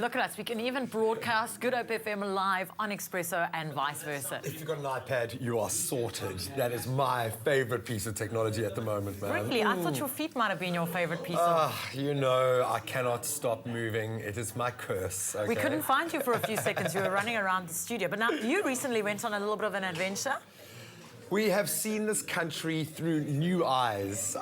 Look at us. We can even broadcast Good Hope FM live on Expresso and vice versa. If you've got an iPad, you are sorted. That is my favorite piece of technology at the moment, man. Really? I thought your feet might have been your favorite piece of... You know, I cannot stop moving. It is my curse, okay? We couldn't find you for a few seconds. You were running around the studio. But now, you recently went on a little bit of an adventure. We have seen this country through new eyes.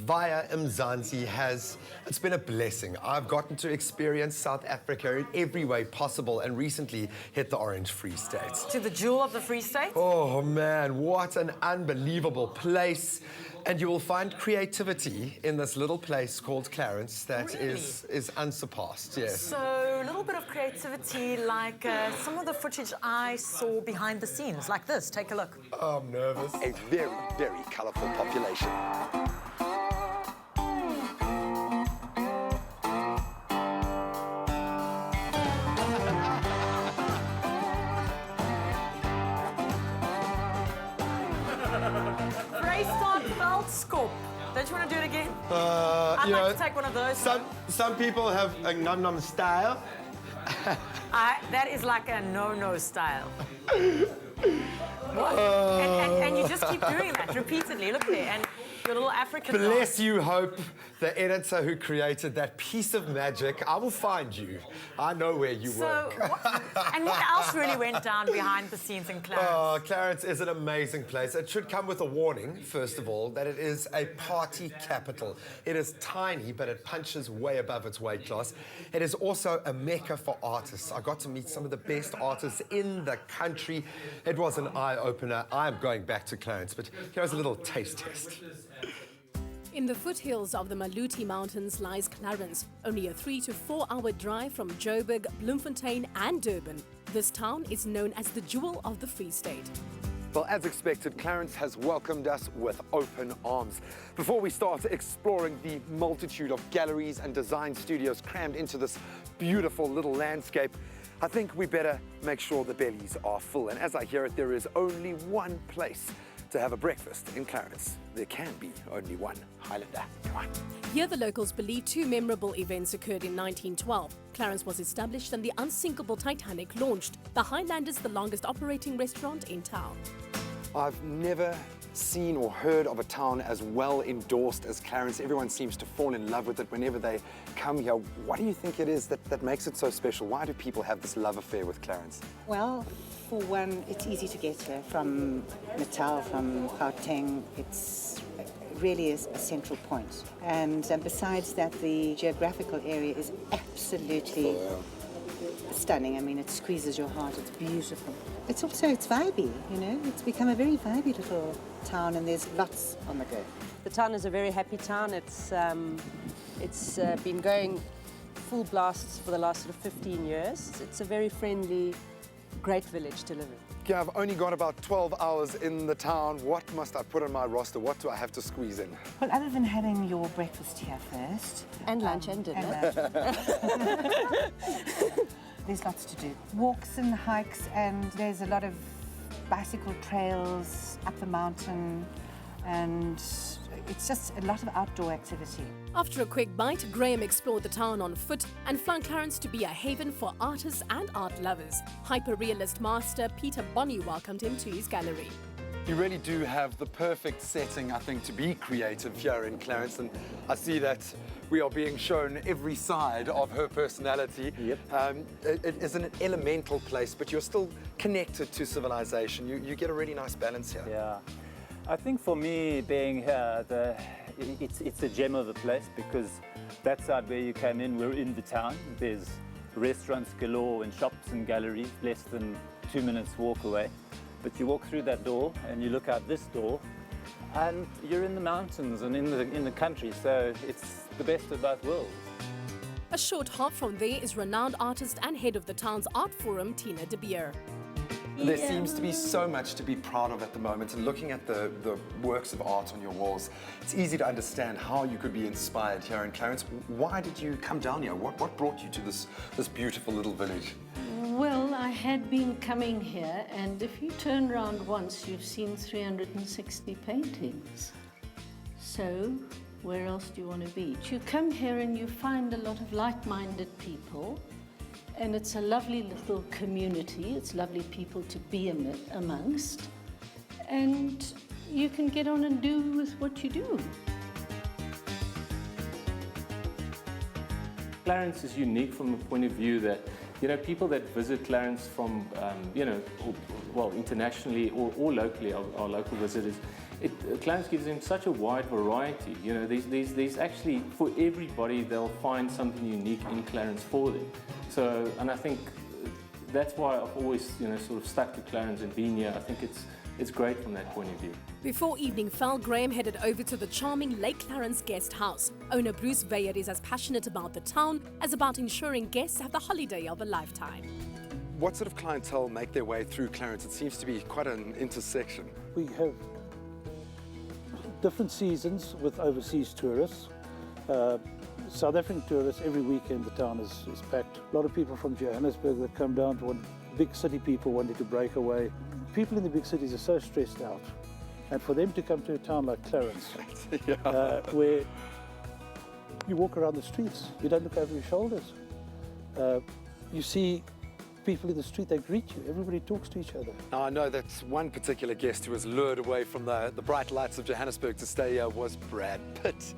Via Mzansi it's been a blessing. I've gotten to experience South Africa in every way possible and recently hit the Orange Free State. To the jewel of the Free State? Oh man, what an unbelievable place. And you will find creativity in this little place called Clarens that is unsurpassed, yes. So, a little bit of creativity like some of the footage I saw behind the scenes, like this. Take a look. Oh, I'm nervous. A very, very colourful population. Scoop. Don't you want to do it again? I'd like to take one of those. Some people have a Gangham Style. That is like a no-no style. And you just keep doing that repeatedly. Look there, and your little African Bless you, Hope, the editor who created that piece of magic. I will find you. I know where you work. And what else really went down behind the scenes in Clarens? Oh, Clarens is an amazing place. It should come with a warning, first of all, that it is a party capital. It is tiny, but it punches way above its weight class. It is also a mecca for artists. I got to meet some of the best artists in the country. It was an eye-opener. I'm going back to Clarens, but here's a little taste test. In the foothills of the Maluti Mountains lies Clarens, only a 3 to 4 hour drive from Joburg, Bloemfontein and Durban. This town is known as the jewel of the Free State. Well, as expected, Clarens has welcomed us with open arms. Before we start exploring the multitude of galleries and design studios crammed into this beautiful little landscape, I think we better make sure the bellies are full. And as I hear it, there is only one place to have a breakfast in Clarens. There can be only one Highlander. Come on. Here the locals believe 2 memorable events occurred in 1912. Clarens was established and the unsinkable Titanic launched. The Highlander's the longest operating restaurant in town. I've never seen or heard of a town as well endorsed as Clarens. Everyone seems to fall in love with it whenever they come here. What do you think it is that makes it so special? Why do people have this love affair with Clarens? Well, for one, it's easy to get here from Natal, from Gauteng. It really is a central point. And besides that, the geographical area is absolutely stunning. I mean, it squeezes your heart. It's beautiful. It's vibey, you know. It's become a very vibey little town, and there's lots on the go. The town is a very happy town. It's been going full blasts for the last sort of 15 years. It's a very friendly, great village to live in. Yeah, I've only got about 12 hours in the town. What must I put on my roster? What do I have to squeeze in? Well, other than having your breakfast here first. And lunch and dinner. There's lots to do. Walks and hikes, and there's a lot of bicycle trails up the mountain, and it's just a lot of outdoor activity. After a quick bite, Graeme explored the town on foot and found Clarens to be a haven for artists and art lovers. Hyper-realist master Peter Bonney welcomed him to his gallery. You really do have the perfect setting, I think, to be creative here in Clarens, and I see that we are being shown every side of her personality. Yep. It is an elemental place, but you're still connected to civilization. You get a really nice balance here. Yeah. I think for me, being here, it's a gem of a place, because that side where you came in, we're in the town. There's restaurants galore and shops and galleries less than 2 minutes walk away. But you walk through that door and you look out this door and you're in the mountains and in the country, so it's the best of both worlds. A short hop from there is renowned artist and head of the town's art forum, Tina de Beer. There seems to be so much to be proud of at the moment, and looking at the works of art on your walls, it's easy to understand how you could be inspired here in Clarens. Why did you come down here? What brought you to this beautiful little village? Well, I had been coming here, and if you turn around once, you've seen 360 paintings. So, where else do you want to be? You come here and you find a lot of like-minded people, And it's a lovely little community. It's lovely people to be amongst. And you can get on and do with what you do. Clarens is unique from the point of view that, people that visit Clarens from, internationally or locally, our local visitors, Clarens gives them such a wide variety. There's actually, for everybody, they'll find something unique in Clarens for them. So, and I think that's why I've always, sort of stuck to Clarens and been here. I think it's great from that point of view. Before evening fell, Graeme headed over to the charming Lake Clarens guest house. Owner Bruce Veyer is as passionate about the town as about ensuring guests have the holiday of a lifetime. What sort of clientele make their way through Clarens? It seems to be quite an intersection. We have different seasons with overseas tourists. South African tourists, every weekend the town is packed. A lot of people from Johannesburg that come down to big city people wanting to break away. People in the big cities are so stressed out. And for them to come to a town like Clarens, where you walk around the streets, you don't look over your shoulders. You see people in the street, they greet you, everybody talks to each other. Now, I know that one particular guest who was lured away from the bright lights of Johannesburg to stay here was Brad Pitt.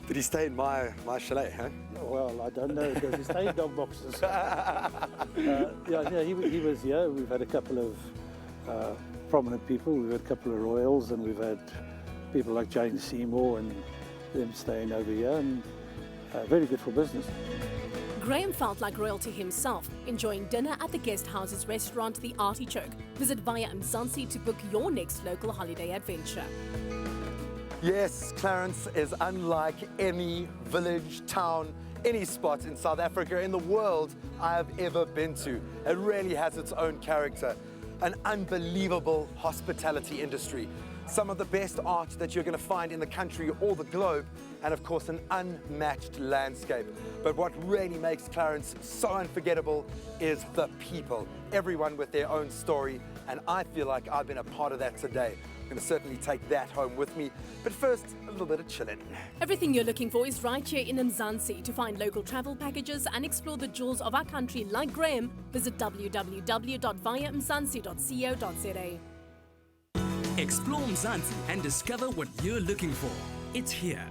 Did he stay in my chalet, huh? Well, I don't know, does he stay in dog boxes? He was here. We've had a couple of prominent people. We've had a couple of royals, and we've had people like Jane Seymour and them staying over here, and very good for business. Graeme felt like royalty himself, enjoying dinner at the guest house's restaurant, The Artichoke. Visit via Mzansi to book your next local holiday adventure. Yes, Clarens is unlike any village, town, any spot in South Africa, in the world I have ever been to. It really has its own character. An unbelievable hospitality industry. Some of the best art that you're going to find in the country or the globe, and of course an unmatched landscape. But what really makes Clarens so unforgettable is the people. Everyone with their own story, and I feel like I've been a part of that today. I'm going to certainly take that home with me. But first, a little bit of chilling. Everything you're looking for is right here in Mzansi. To find local travel packages and explore the jewels of our country like Graeme, visit www.viamzansi.co.za. Explore Mzansi and discover what you're looking for. It's here.